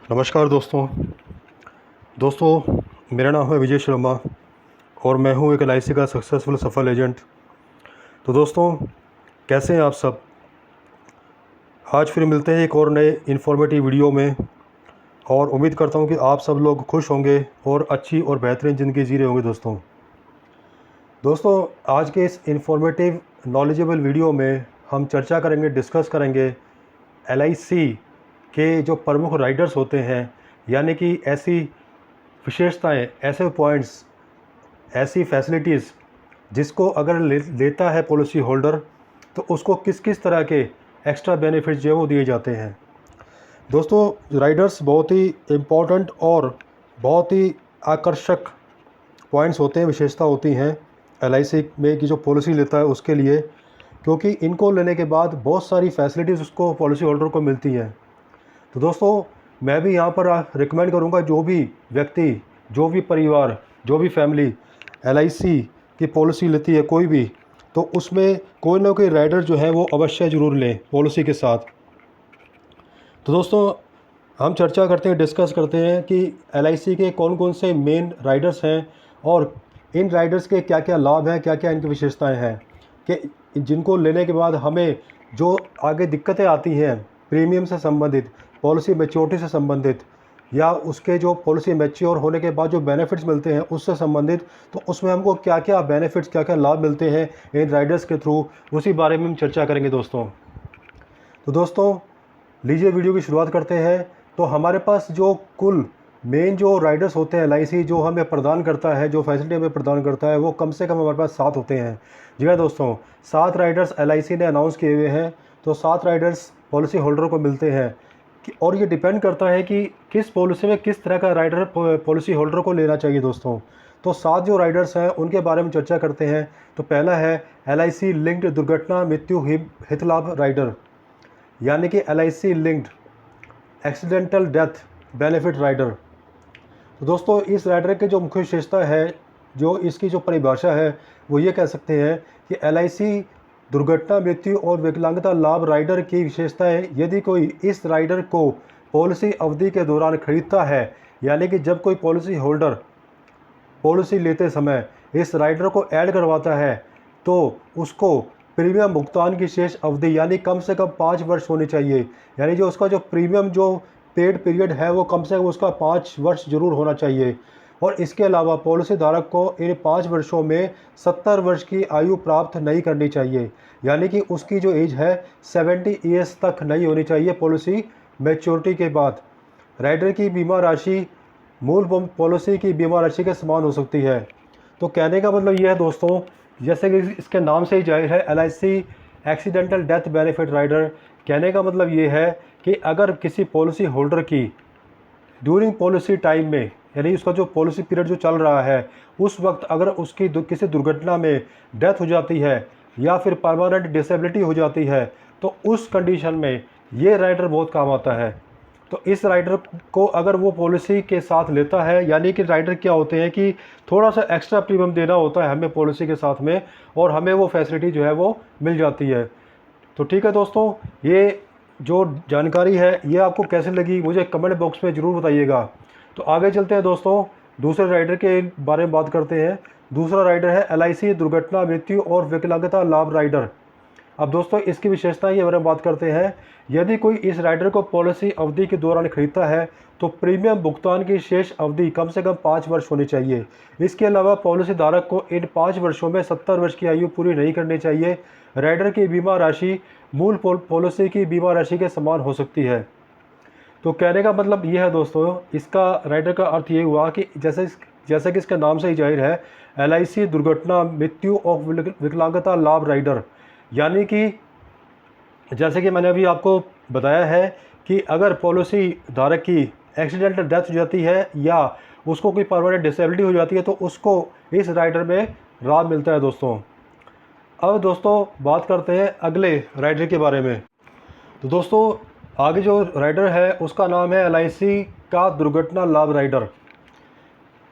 नमस्कार दोस्तों मेरा नाम है विजय शर्मा और मैं हूं एक एलआईसी का सक्सेसफुल सफल एजेंट। तो दोस्तों, कैसे हैं आप सब। आज फिर मिलते हैं एक और नए इन्फॉर्मेटिव वीडियो में और उम्मीद करता हूं कि आप सब लोग खुश होंगे और अच्छी और बेहतरीन ज़िंदगी जी रहे होंगे। दोस्तों आज के इस इन्फॉर्मेटिव नॉलेजेबल वीडियो में हम चर्चा करेंगे, डिस्कस करेंगे एलआईसी के जो प्रमुख राइडर्स होते हैं, यानी कि ऐसी विशेषताएं, ऐसे पॉइंट्स, ऐसी फैसिलिटीज़ जिसको अगर लेता है पॉलिसी होल्डर तो उसको किस किस तरह के एक्स्ट्रा बेनिफिट्स जो है वो दिए जाते हैं। दोस्तों, राइडर्स बहुत ही इम्पोर्टेंट और बहुत ही आकर्षक पॉइंट्स होते हैं, विशेषता होती हैं एलआईसी में कि जो पॉलिसी लेता है उसके लिए, क्योंकि इनको लेने के बाद बहुत सारी फैसिलिटीज़ उसको पॉलिसी होल्डर को मिलती हैं। तो दोस्तों, मैं भी यहाँ पर रिकमेंड करूँगा, जो भी व्यक्ति, जो भी परिवार, जो भी फैमिली एलआईसी की पॉलिसी लेती है कोई भी, तो उसमें कोई ना कोई राइडर जो है वो अवश्य ज़रूर लें पॉलिसी के साथ। तो दोस्तों, हम चर्चा करते हैं, डिस्कस करते हैं कि एलआईसी के कौन कौन से मेन राइडर्स हैं और इन राइडर्स के क्या क्या लाभ हैं, क्या क्या इनकी विशेषताएं हैं, कि जिनको लेने के बाद हमें जो आगे दिक्कतें आती हैं प्रीमियम से संबंधित, पॉलिसी मैच्योरिटी से संबंधित, या उसके जो पॉलिसी मैच्योर होने के बाद जो बेनिफिट्स मिलते हैं उससे संबंधित, तो उसमें हमको क्या क्या बेनिफिट्स, क्या क्या लाभ मिलते हैं इन राइडर्स के थ्रू, उसी बारे में हम चर्चा करेंगे दोस्तों। तो दोस्तों, लीजिए वीडियो की शुरुआत करते हैं। तो हमारे पास जो कुल मेन जो राइडर्स होते हैं एलआईसी जो हमें प्रदान करता है, जो फैसिलिटी हमें प्रदान करता है, वो कम से कम हमारे पास 7 होते हैं। जी हाँ दोस्तों, 7 राइडर्स एलआईसी ने अनाउंस किए हुए हैं। तो 7 राइडर्स पॉलिसी होल्डर को मिलते हैं और ये डिपेंड करता है कि किस पॉलिसी में किस तरह का राइडर पॉलिसी होल्डर को लेना चाहिए दोस्तों। तो 7 जो राइडर्स हैं उनके बारे में चर्चा करते हैं। तो पहला है एलआईसी लिंक्ड दुर्घटना मृत्यु हित लाभ राइडर, यानी कि LIC linked accidental death benefit rider. तो दोस्तों, इस राइडर की जो मुख्य विशेषता है, जो इसकी जो परिभाषा है, वो ये कह सकते हैं कि एलआईसी दुर्घटना मृत्यु और विकलांगता लाभ राइडर की विशेषता है, यदि कोई इस राइडर को पॉलिसी अवधि के दौरान खरीदता है, यानी कि जब कोई पॉलिसी होल्डर पॉलिसी लेते समय इस राइडर को ऐड करवाता है तो उसको प्रीमियम भुगतान की शेष अवधि, यानी कम से कम 5 वर्ष होनी चाहिए। यानी जो उसका जो प्रीमियम जो पेड पीरियड है वो कम से कम उसका 5 वर्ष जरूर होना चाहिए। और इसके अलावा पॉलिसी धारक को इन 5 वर्षों में 70 वर्ष की आयु प्राप्त नहीं करनी चाहिए, यानी कि उसकी जो एज है 70 ईयर्स तक नहीं होनी चाहिए पॉलिसी मैच्योरिटी के बाद। राइडर की बीमा राशि मूल पॉलिसी की बीमा राशि के समान हो सकती है। तो कहने का मतलब यह है दोस्तों, जैसे कि इसके नाम से ही जाहिर है, LIC accidental death benefit rider, कहने का मतलब ये है कि अगर किसी पॉलिसी होल्डर की ड्यूरिंग पॉलिसी टाइम में, यानी उसका जो पॉलिसी पीरियड जो चल रहा है उस वक्त अगर उसकी किसी दुर्घटना में डेथ हो जाती है या फिर परमानेंट डिसेबिलिटी हो जाती है, तो उस कंडीशन में ये राइडर बहुत काम आता है। तो इस राइडर को अगर वो पॉलिसी के साथ लेता है, यानी कि राइडर क्या होते हैं कि थोड़ा सा एक्स्ट्रा प्रीमियम देना होता है हमें पॉलिसी के साथ में, और हमें वो फैसिलिटी जो है वो मिल जाती है। तो ठीक है दोस्तों, ये जो जानकारी है ये आपको कैसे लगी मुझे कमेंट बॉक्स में ज़रूर बताइएगा। तो आगे चलते हैं दोस्तों, दूसरे राइडर के बारे में बात करते हैं। दूसरा राइडर है एलआईसी दुर्घटना मृत्यु और विकलांगता लाभ राइडर। अब दोस्तों, इसकी विशेषताएं के बारे में बात करते हैं। यदि कोई इस राइडर को पॉलिसी अवधि के दौरान खरीदता है तो प्रीमियम भुगतान की शेष अवधि कम से कम 5 वर्ष होनी चाहिए। इसके अलावा पॉलिसी धारक को इन 5 वर्षों में 70 वर्ष की आयु पूरी नहीं करनी चाहिए। राइडर की बीमा राशि मूल पॉलिसी की बीमा राशि के समान हो सकती है। तो कहने का मतलब यह है दोस्तों, इसका राइडर का अर्थ ये हुआ कि जैसे कि इसके नाम से ही जाहिर है, एलआईसी दुर्घटना मृत्यु और विकलांगता लाभ राइडर, यानी कि जैसे कि मैंने अभी आपको बताया है कि अगर पॉलिसी धारक की एक्सीडेंटल डेथ हो जाती है या उसको कोई परमानेंट डिसेबिलिटी हो जाती है तो उसको इस राइडर में लाभ मिलता है दोस्तों। अब दोस्तों बात करते हैं अगले राइडर के बारे में। तो दोस्तों, आगे जो राइडर है उसका नाम है एलआईसी का दुर्घटना लाभ राइडर।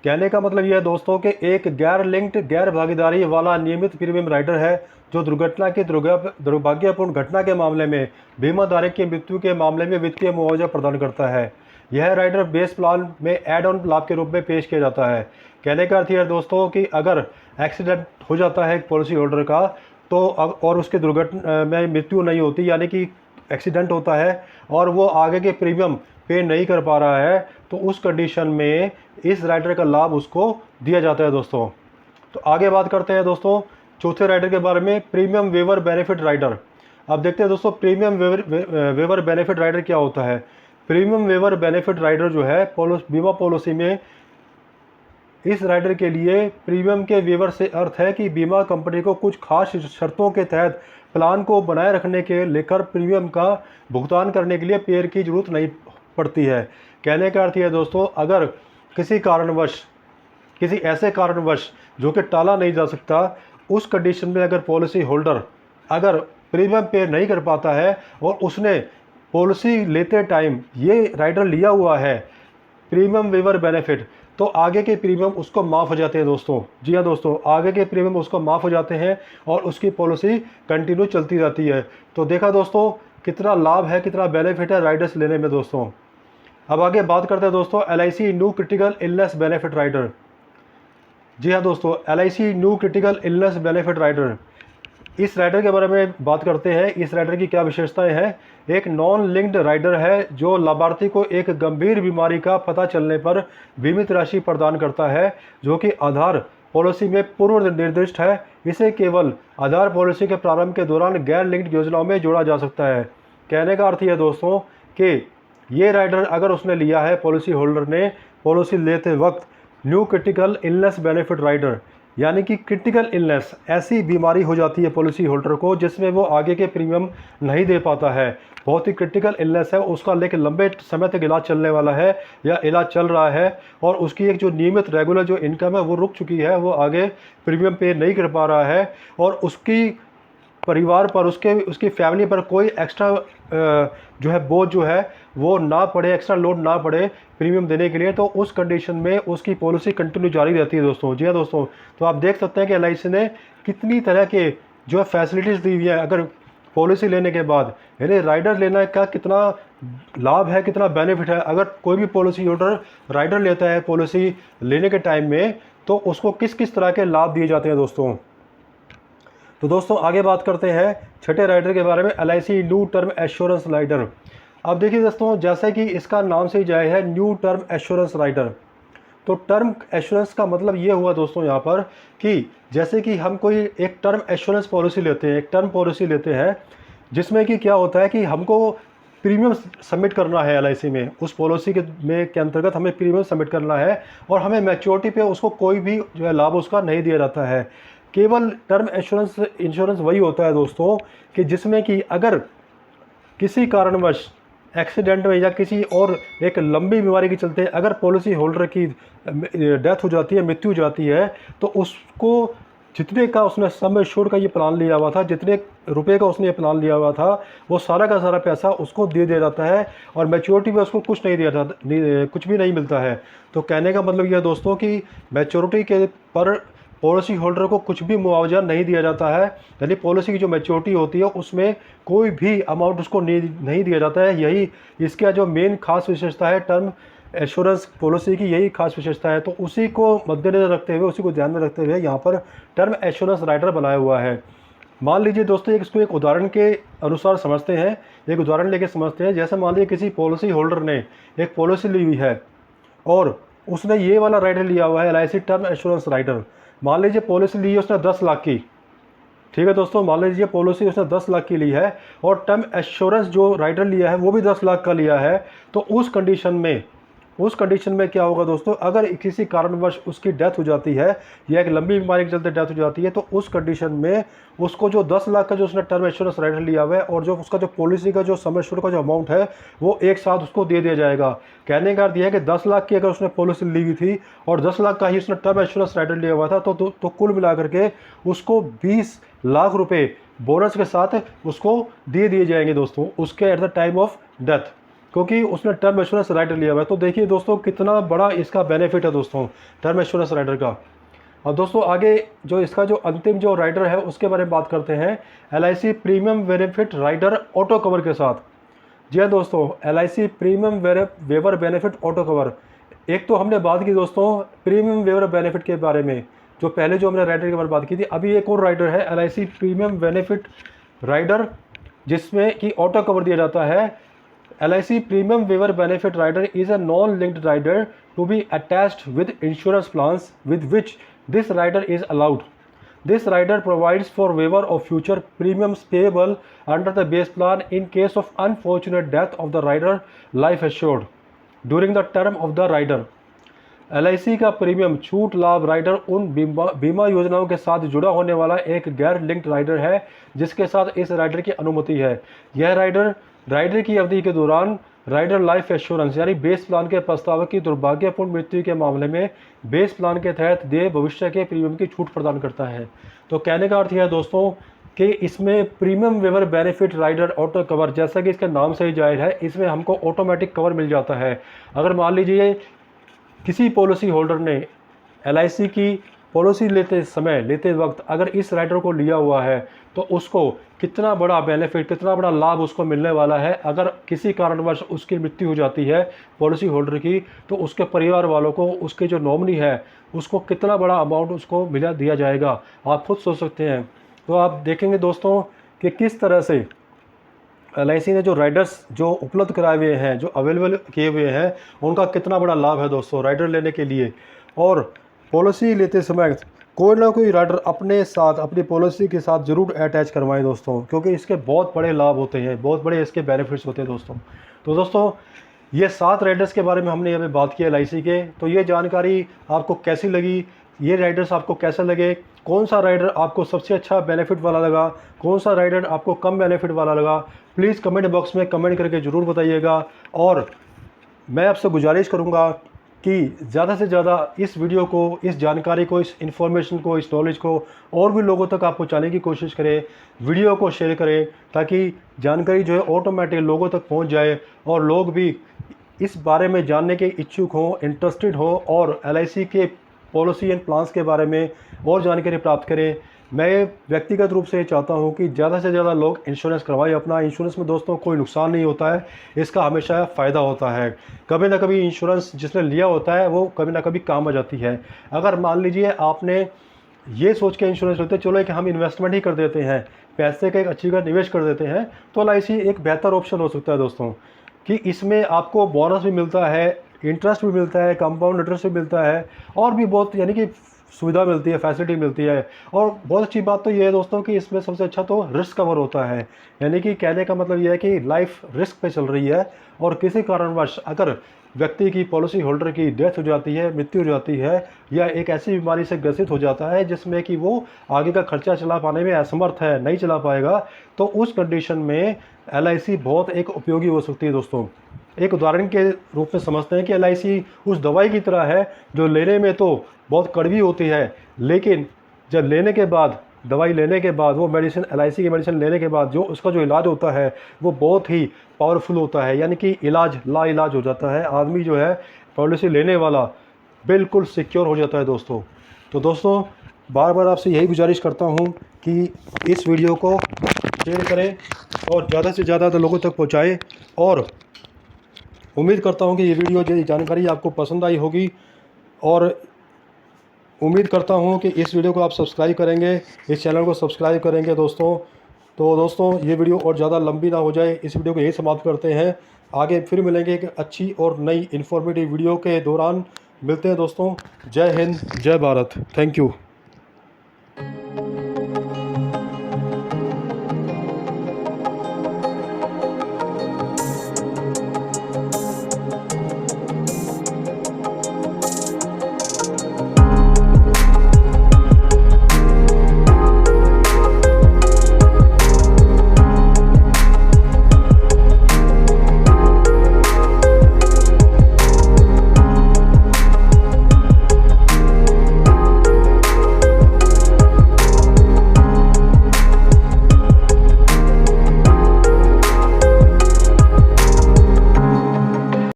कहने का मतलब यह है दोस्तों कि एक गैर लिंक्ड गैर भागीदारी वाला नियमित प्रीमियम राइडर है जो दुर्घटना की दुर्भाग्यपूर्ण घटना के मामले में बीमा धारक की मृत्यु के मामले में वित्तीय मुआवजा प्रदान करता है। यह राइडर बेस प्लान में ऐड ऑन लाभ के रूप में पेश किया जाता है। कहने का अर्थ है दोस्तों कि अगर एक्सीडेंट हो जाता है पॉलिसी होल्डर का तो और उसके दुर्घटना में मृत्यु नहीं होती, यानी कि एक्सीडेंट होता है और वो आगे के प्रीमियम पे नहीं कर पा रहा है, तो उस कंडीशन में इस राइडर का लाभ उसको दिया जाता है दोस्तों। तो आगे बात करते हैं दोस्तों चौथे राइडर के बारे में, प्रीमियम वेवर बेनिफिट राइडर। अब देखते हैं दोस्तों प्रीमियम वेवर बेनिफिट राइडर क्या होता है। प्रीमियम वेवर बेनिफिट राइडर जो है बीमा पॉलिसी में, इस राइडर के लिए प्रीमियम के वेवर से अर्थ है कि बीमा कंपनी को कुछ खास शर्तों के तहत प्लान को बनाए रखने के लेकर प्रीमियम का भुगतान करने के लिए पेयर की जरूरत नहीं पड़ती है। कहने का अर्थ है दोस्तों, अगर किसी कारणवश, किसी ऐसे कारणवश जो कि टाला नहीं जा सकता, उस कंडीशन में अगर पॉलिसी होल्डर अगर प्रीमियम पे नहीं कर पाता है और उसने पॉलिसी लेते टाइम ये राइडर लिया हुआ है प्रीमियम वेवर बेनिफिट, तो आगे के प्रीमियम उसको माफ़ हो जाते हैं दोस्तों। जी हाँ दोस्तों, आगे के प्रीमियम उसको माफ़ हो जाते हैं और उसकी पॉलिसी कंटिन्यू चलती जाती है। तो देखा दोस्तों कितना लाभ है, कितना बेनिफिट है राइडर्स लेने में दोस्तों। अब आगे बात करते हैं दोस्तों LIC new critical illness benefit rider. जी हाँ दोस्तों, LIC new critical illness benefit rider, इस राइडर के बारे में बात करते हैं। इस राइडर की क्या विशेषताएं हैं। एक नॉन लिंक्ड राइडर है जो लाभार्थी को एक गंभीर बीमारी का पता चलने पर बीमित राशि प्रदान करता है, जो कि आधार पॉलिसी में पूर्व निर्दिष्ट है। इसे केवल आधार पॉलिसी के प्रारंभ के दौरान गैर लिंक्ड योजनाओं में जोड़ा जा सकता है। कहने का अर्थ यह दोस्तों कि ये राइडर अगर उसने लिया है, पॉलिसी होल्डर ने पॉलिसी लेते वक्त new critical illness benefit rider, यानी कि क्रिटिकल इलनेस ऐसी बीमारी हो जाती है पॉलिसी होल्डर को जिसमें वो आगे के प्रीमियम नहीं दे पाता है, बहुत ही क्रिटिकल इलनेस है उसका, लेकिन लंबे समय तक इलाज चलने वाला है या इलाज चल रहा है और उसकी एक जो नियमित रेगुलर जो इनकम है वो रुक चुकी है, वो आगे प्रीमियम पे नहीं कर पा रहा है और उसकी परिवार पर, उसकी फैमिली पर कोई एक्स्ट्रा जो है बोझ जो है वो ना पड़े, एक्स्ट्रा लोड ना पड़े प्रीमियम देने के लिए, तो उस कंडीशन में उसकी पॉलिसी कंटिन्यू जारी रहती है दोस्तों। जी हाँ दोस्तों, तो आप देख सकते हैं कि LIC ने कितनी तरह के जो है फैसिलिटीज़ दी हुई हैं अगर पॉलिसी लेने के बाद, यानी राइडर लेने का कितना लाभ है, कितना बेनिफिट है। अगर कोई भी पॉलिसी होल्डर राइडर लेता है पॉलिसी लेने के टाइम में, तो उसको किस किस तरह के लाभ दिए जाते हैं दोस्तों। तो दोस्तों आगे बात करते हैं छठे राइडर के बारे में, LIC new term assurance rider. अब देखिए दोस्तों, जैसे कि इसका नाम से ही जाए है न्यू टर्म एश्योरेंस राइडर, तो टर्म एश्योरेंस का मतलब ये हुआ दोस्तों यहाँ पर कि जैसे कि हम कोई एक टर्म एश्योरेंस पॉलिसी लेते हैं, एक टर्म पॉलिसी लेते हैं, जिसमें कि क्या होता है कि हमको प्रीमियम सबमिट करना है LIC में, उस पॉलिसी के अंतर्गत हमें प्रीमियम सबमिट करना है और हमें मैच्योरिटी पे उसको कोई भी जो है लाभ उसका नहीं दिया जाता है। केवल टर्म इंश्योरेंस वही होता है दोस्तों कि जिसमें कि अगर किसी कारणवश एक्सीडेंट में या किसी और एक लंबी बीमारी के चलते अगर पॉलिसी होल्डर की डेथ हो जाती है, मृत्यु हो जाती है, तो उसको जितने का उसने सम एश्योर्ड का ये प्लान लिया हुआ था, जितने रुपए का उसने ये प्लान लिया हुआ था, वो सारा का सारा पैसा उसको दे दिया जाता है और मैच्योरिटी में उसको कुछ नहीं दिया जाता, कुछ भी नहीं मिलता है। तो कहने का मतलब यह दोस्तों कि मैच्योरिटी के पर पॉलिसी होल्डर को कुछ भी मुआवजा नहीं दिया जाता है, यानी पॉलिसी की जो मैच्योरिटी होती है उसमें कोई भी अमाउंट उसको नहीं दिया जाता है। यही इसका जो मेन खास विशेषता है, टर्म एश्योरेंस पॉलिसी की यही खास विशेषता है। तो उसी को मद्देनजर रखते हुए, उसी को ध्यान में रखते हुए यहाँ पर टर्म एश्योरेंस राइडर बनाया हुआ है। मान लीजिए दोस्तों, इसको एक उदाहरण के अनुसार समझते हैं, एक उदाहरण लेके समझते हैं। जैसे मान लीजिए किसी पॉलिसी होल्डर ने एक पॉलिसी ली हुई है और उसने ये वाला राइडर लिया हुआ है LIC टर्म एश्योरेंस राइडर। मान लीजिए पॉलिसी ली है उसने 10 लाख की, ठीक है दोस्तों, मान लीजिए पॉलिसी उसने 10 लाख की ली है और टर्म एश्योरेंस जो राइडर लिया है वो भी 10 लाख का लिया है। तो उस कंडीशन में क्या होगा दोस्तों, अगर किसी कारणवश उसकी डेथ हो जाती है या एक लंबी बीमारी के चलते डेथ हो जाती है, तो उस कंडीशन में उसको जो 10 लाख का जो उसने टर्म एश्योरेंस राइडर लिया हुआ है और जो उसका जो पॉलिसी का जो सम एश्योर्ड का जो अमाउंट है वो एक साथ उसको दे दिया जाएगा। कहने का अर्थ यह है कि 10 लाख की अगर उसने पॉलिसी ली हुई थी और 10 लाख का ही उसने टर्म एश्योरेंस राइडर लिया हुआ था, तो कुल मिलाकर के उसको 20 लाख रुपये बोनस के साथ उसको दे दिए जाएंगे दोस्तों, उसके at the time of death, क्योंकि उसने टर्म एश्योरेंस राइडर लिया हुआ है। तो देखिए दोस्तों कितना बड़ा इसका बेनिफिट है दोस्तों टर्म एश्योरेंस राइडर का। और दोस्तों आगे जो इसका जो अंतिम जो राइडर है उसके बारे में बात करते हैं, LIC premium benefit rider auto cover के साथ। जी हाँ दोस्तों, LIC premium waiver benefit auto cover. एक तो हमने बात की दोस्तों प्रीमियम वेवर बेनिफिट के बारे में, जो पहले जो हमने राइडर के बारे में बात की थी। अभी एक और राइडर है LIC प्रीमियम बेनिफिट राइडर, जिसमें कि ऑटो कवर दिया जाता है। LIC premium waiver benefit rider is a non linked rider to be attached with insurance plans with which this rider is allowed. This rider provides for waiver of future premiums payable under the base plan in case of unfortunate death of the rider life assured during the term of the rider। LIC का premium छूट लाभ rider उन बीमा योजनाओं के साथ जुड़ा होने वाला एक गैर लिंक्ड राइडर है जिसके साथ इस राइडर की अनुमति है। यह राइडर की अवधि के दौरान राइडर लाइफ एश्योरेंस यानी बेस प्लान के प्रस्तावक की दुर्भाग्यपूर्ण मृत्यु के मामले में बेस प्लान के तहत देय भविष्य के प्रीमियम की छूट प्रदान करता है। तो कहने का अर्थ यह है दोस्तों कि इसमें premium waiver benefit rider auto cover, जैसा कि इसके नाम से ही जाहिर है, इसमें हमको ऑटोमेटिक कवर मिल जाता है। अगर मान लीजिए किसी पॉलिसी होल्डर ने LIC की पॉलिसी लेते वक्त अगर इस राइडर को लिया हुआ है तो उसको कितना बड़ा बेनिफिट, कितना बड़ा लाभ उसको मिलने वाला है। अगर किसी कारणवश उसकी मृत्यु हो जाती है पॉलिसी होल्डर की, तो उसके परिवार वालों को, उसके जो नॉमिनी है, उसको कितना बड़ा अमाउंट उसको दिया जाएगा, आप खुद सोच सकते हैं। तो आप देखेंगे दोस्तों कि किस तरह से LIC ने जो राइडर्स जो उपलब्ध कराए हुए हैं, जो अवेलेबल किए हुए हैं, उनका कितना बड़ा लाभ है दोस्तों राइडर लेने के लिए। और पॉलिसी लेते समय कोई ना कोई राइडर अपने साथ, अपनी पॉलिसी के साथ ज़रूर अटैच करवाएं दोस्तों, क्योंकि इसके बहुत बड़े लाभ होते हैं, बहुत बड़े इसके बेनिफिट्स होते हैं दोस्तों। तो दोस्तों ये 7 राइडर्स के बारे में हमने अभी बात की LIC के। तो ये जानकारी आपको कैसी लगी, ये राइडर्स आपको कैसे लगे, कौन सा राइडर आपको सबसे अच्छा बेनिफिट वाला लगा, कौन सा राइडर आपको कम बेनिफिट वाला लगा, प्लीज़ कमेंट बॉक्स में कमेंट करके ज़रूर बताइएगा। और मैं आपसे गुजारिश करूँगा कि ज़्यादा से ज़्यादा इस वीडियो को, इस जानकारी को, इस इन्फॉर्मेशन को, इस नॉलेज को और भी लोगों तक आप पहुँचाने की कोशिश करें। वीडियो को शेयर करें ताकि जानकारी जो है ऑटोमेटिक लोगों तक पहुँच जाए और लोग भी इस बारे में जानने के इच्छुक हों, इंटरेस्टेड हों और LIC के पॉलिसी एंड प्लान्स के बारे में और जानकारी प्राप्त करें। मैं व्यक्तिगत रूप से चाहता हूं कि ज़्यादा से ज़्यादा लोग इंश्योरेंस करवाएं अपना। इंश्योरेंस में दोस्तों कोई नुकसान नहीं होता है, इसका हमेशा फ़ायदा होता है। कभी ना कभी इंश्योरेंस जिसने लिया होता है वो कभी ना कभी काम आ जाती है। अगर मान लीजिए आपने ये सोच के इंश्योरेंस लेते चलो कि हम इन्वेस्टमेंट ही कर देते हैं, पैसे का एक अच्छी का निवेश कर देते हैं, तो LIC एक बेहतर ऑप्शन हो सकता है दोस्तों, कि इसमें आपको बोनस भी मिलता है, इंटरेस्ट भी मिलता है, कंपाउंड इंटरेस्ट भी मिलता है और भी बहुत यानी कि सुविधा मिलती है, फैसिलिटी मिलती है। और बहुत अच्छी बात तो ये है दोस्तों कि इसमें सबसे अच्छा तो रिस्क कवर होता है। यानी कि कहने का मतलब ये है कि लाइफ रिस्क पे चल रही है और किसी कारणवश अगर व्यक्ति की, पॉलिसी होल्डर की डेथ हो जाती है, मृत्यु हो जाती है या एक ऐसी बीमारी से ग्रसित हो जाता है जिसमें कि वो आगे का खर्चा चला पाने में असमर्थ है, नहीं चला पाएगा, तो उस कंडीशन में LIC बहुत एक उपयोगी हो सकती है दोस्तों। एक उदाहरण के रूप में समझते हैं कि LIC उस दवाई की तरह है जो लेने में तो बहुत कड़वी होती है, लेकिन जब लेने के बाद, दवाई लेने के बाद, वो मेडिसिन, LIC की मेडिसिन लेने के बाद जो उसका जो इलाज होता है वो बहुत ही पावरफुल होता है। यानी कि इलाज लाइलाज हो जाता है, आदमी जो है पॉलिसी लेने वाला बिल्कुल सिक्योर हो जाता है दोस्तों। तो दोस्तों बार बार आपसे यही गुजारिश करता हूँ कि इस वीडियो को शेयर करें और ज़्यादा से ज़्यादा लोगों तक पहुँचाएँ। और उम्मीद करता हूँ कि ये वीडियो, जो जानकारी आपको पसंद आई होगी और उम्मीद करता हूँ कि इस वीडियो को आप सब्सक्राइब करेंगे, इस चैनल को सब्सक्राइब करेंगे दोस्तों। तो दोस्तों ये वीडियो और ज़्यादा लंबी ना हो जाए, इस वीडियो को यही समाप्त करते हैं। आगे फिर मिलेंगे एक अच्छी और नई इन्फॉर्मेटिव वीडियो के दौरान। मिलते हैं दोस्तों। जय हिंद, जय भारत। Thank you.